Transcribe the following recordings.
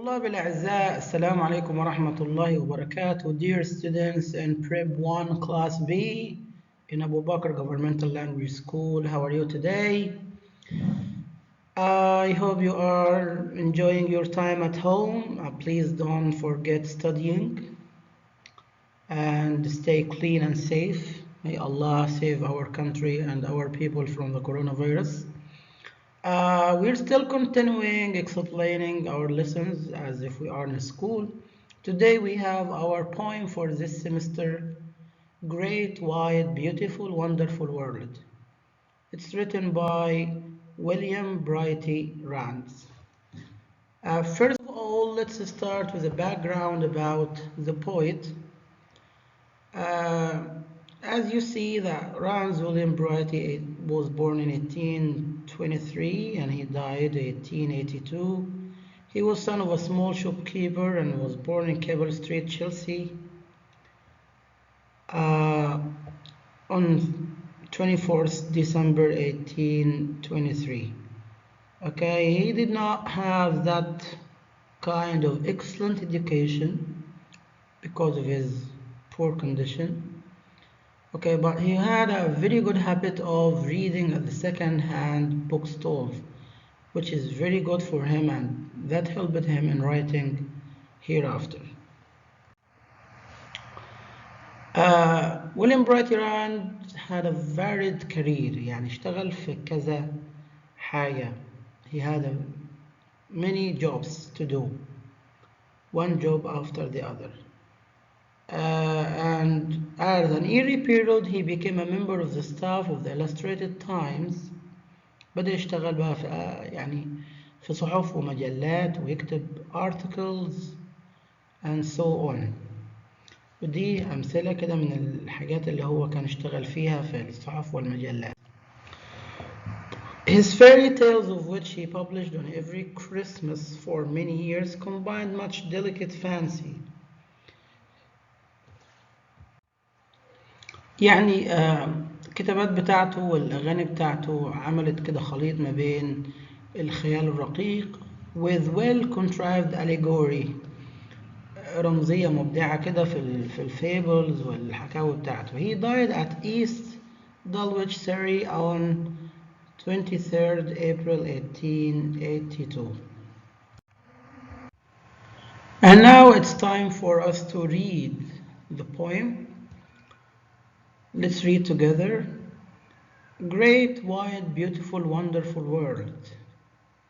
طلاب الأعزاء السلام عليكم ورحمة الله وبركاته. Dear students in Prep 1 Class B in Abu Bakr Governmental Language School, how are you today? I hope you are enjoying your time at home. Please don't forget studying and stay clean and safe. May Allah save our country and our people from the coronavirus. We're still continuing explaining our lessons as if we are in school. Today we have our poem for this semester, Great, Wide, Beautiful, Wonderful World. It's written by William Brighty Rands. First of all, let's start with a background about the poet. Uh, as you see, that Rands William Brighty was born in 1823 and he died in 1882. He was son of a small shopkeeper and was born in Cable Street, Chelsea, on 24th December 1823. Okay, he did not have that kind of excellent education because of his poor condition. Okay, but he had a very good habit of reading at the second-hand bookstores, which is very good for him and that helped him in writing hereafter. William Bright Rand had a varied career, يعني اشتغل في كذا حاجة. He had many jobs to do, one job after the other. And at an eerie period he became a member of the staff of the Illustrated Times. بدأ يشتغل بقى في يعني في صحف ومجلات ويكتب articles and so on. ودي أمثلة كده من الحاجات اللي هو كان اشتغل فيها في الصحف والمجلات. His fairy tales, of which he published on every Christmas for many years, combined much delicate fancy. يعني الكتابات بتاعته والأغاني بتاعته عملت كده خليط ما بين الخيال الرقيق with well contrived allegory، رمزية مبدعة كده في الفيبلز والحكاوي بتاعته. He died at East Dulwich, Surrey on 23rd April 1882. And now it's time for us to read the poem. Let's read together. Great, wide, beautiful, wonderful world,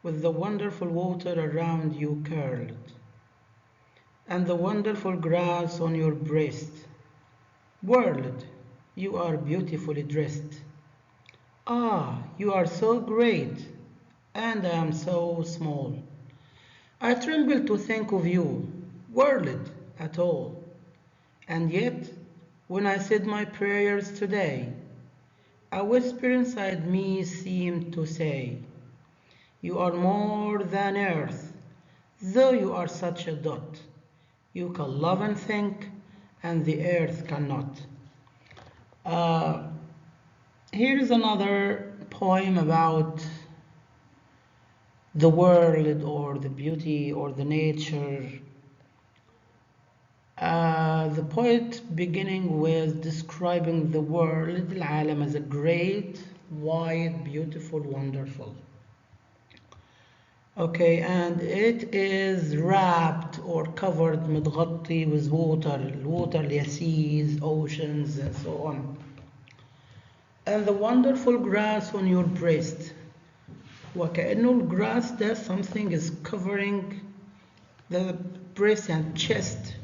with the wonderful water around you curled, and the wonderful grass on your breast. World, you are beautifully dressed. Ah, you are so great, and I am so small. I tremble to think of you, world, at all. And yet, when I said my prayers today, a whisper inside me seemed to say, you are more than earth, though you are such a dot. You can love and think, and the earth cannot. Here is another poem about the world or the beauty or the nature. The poet beginning with describing the world, العالم, as a great, wide, beautiful, wonderful. Okay, and it is wrapped or covered متغطي with water, الwater اللي seas, oceans and so on. And the wonderful grass on your breast. وكأنه الgrass ده something is covering the breast and chest.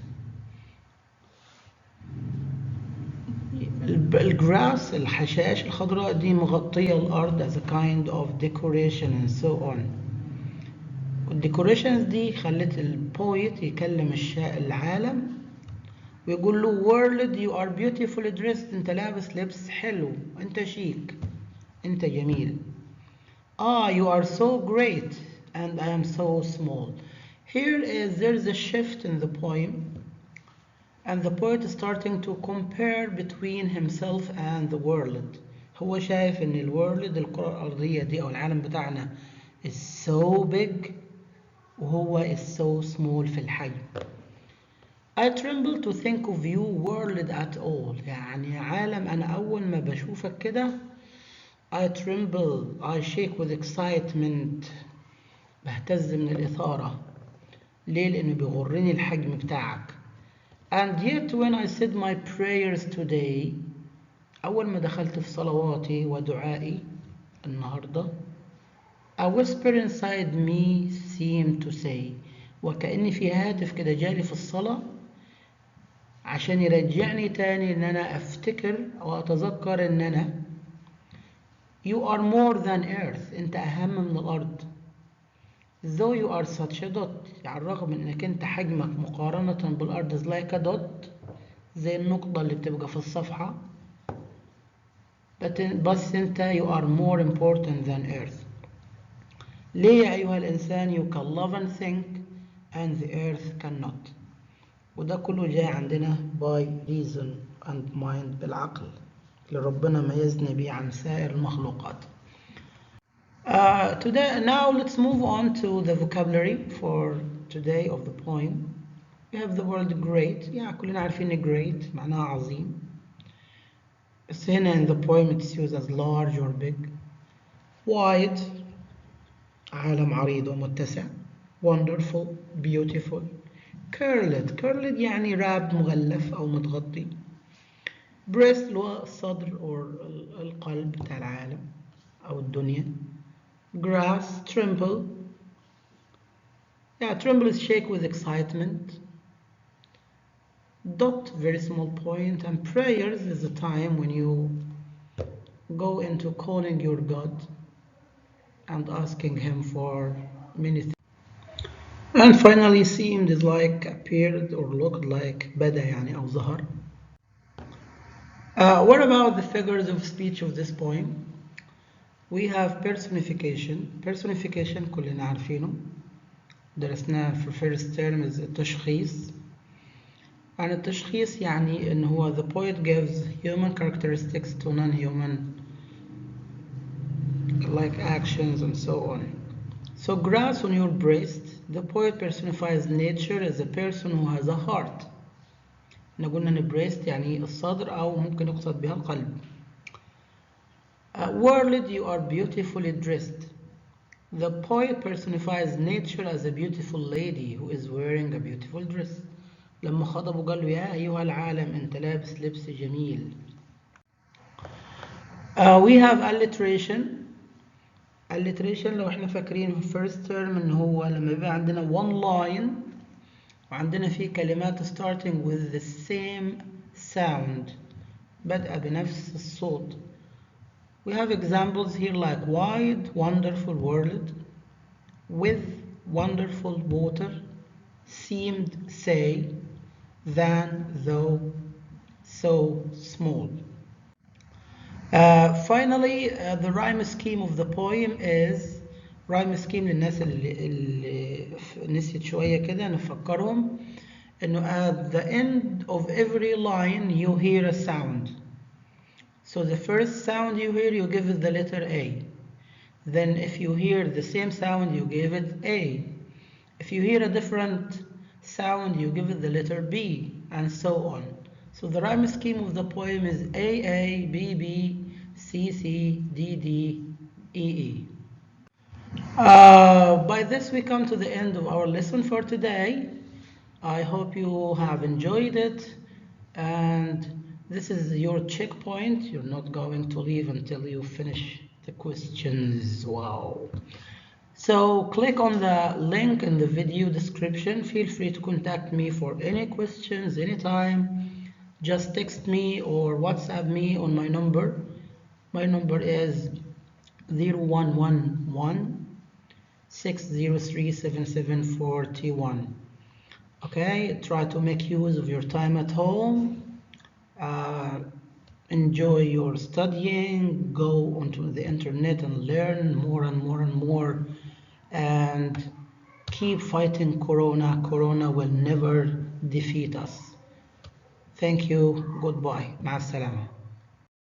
الجراس الحشائش الخضراء دي مغطية الأرض as a kind of decoration and so on. والdecorations دي خلت البويت يكلم العالم ويقول له world you are beautifully dressed، انت لابس لبس حلو، انت شيك، انت جميل. Ah, you are so great and I am so small. There's a shift in the poem. And the poet is starting to compare between himself and the world. هو شايف إن الworld الكرة الأرضية دي أو العالم بتاعنا is so big وهو is so small في الحجم. I tremble to think of you world at all. يعني يا عالم أنا أول ما بشوفك كده I tremble, I shake with excitement. بهتز من الإثارة. ليه؟ لأنه بيغرني الحجم بتاعك. And yet when I said my prayers today, أول ما دخلت في صلواتي ودعائي النهاردة, a whisper inside me seemed to say, وكأن في هاتف كده جالي في الصلاة عشان يرجعني تاني إن أنا أفتكر أو أتذكر إن أنا You are more than earth. أنت أهم من الأرض. Though you are such a dot. يعني على الرغم من إنك أنت حجمك مقارنة بالأرض is like a dot. زي النقطة اللي بتبقى في الصفحة. بس أنت you are more important than earth. ليه يا أيها الإنسان you can love and think and the earth cannot. وده كله جاي عندنا by reason and mind بالعقل اللي ربنا ميزنا بيه عن سائر المخلوقات. Today, now let's move on to the vocabulary for today of the poem. We have the word great. كلنا عارفين great معناها عظيم. بس هنا in the poem it's used as large or big. Wide عالم عريض ومتسع. Wonderful, beautiful. Curled يعني wrapped مغلف أو متغطي. Breast اللي هو الصدر or القلب بتاع العالم أو الدنيا. Grass, tremble. Tremble is shake with excitement. Dot, very small point. And prayers is a time when you go into calling your God and asking Him for many things. And finally, seemed is like appeared or looked like بدا يعني أو ظهر. What about the figures of speech of this poem? We have personification. Personification كلنا عارفينه. درسناه في first term is التشخيص. And التشخيص يعني إن هو the poet gives human characteristics to non-human like actions and so on. So grass on your breast, the poet personifies nature as a person who has a heart. احنا قلنا ان breast يعني الصدر أو ممكن يقصد بها القلب. World, you are beautifully dressed. The poet personifies nature as a beautiful lady who is wearing a beautiful dress. لما خطبه قال له يا أيها العالم أنت لابس لبس جميل. We have alliteration. alliteration لو احنا فاكرين في first term ان هو لما يبقى عندنا one line وعندنا فيه كلمات starting with the same sound بدأ بنفس الصوت. We have examples here like wide, wonderful world, with wonderful water, seemed, say, than, though, so, small. Finally, the rhyme scheme of the poem is rhyme scheme للناس اللي نسيت شوية كده نفكرهم إنه at the end of every line you hear a sound. So the first sound you hear you give it the letter A. Then if you hear the same sound you give it A. If you hear a different sound you give it the letter B and so on. So the rhyme scheme of the poem is A A B B C C D D E E. By this we come to the end of our lesson for today. I hope you have enjoyed it and this is your checkpoint. You're not going to leave until you finish the questions. Wow. So click on the link in the video description. Feel free to contact me for any questions anytime. Just text me or WhatsApp me on my number. My number is 0111 603 7741. Okay, try to make use of your time at home. Enjoy your studying, go onto the internet and learn more and more and more, and keep fighting Corona. Corona will never defeat us. Thank you. Goodbye. مع السلامة.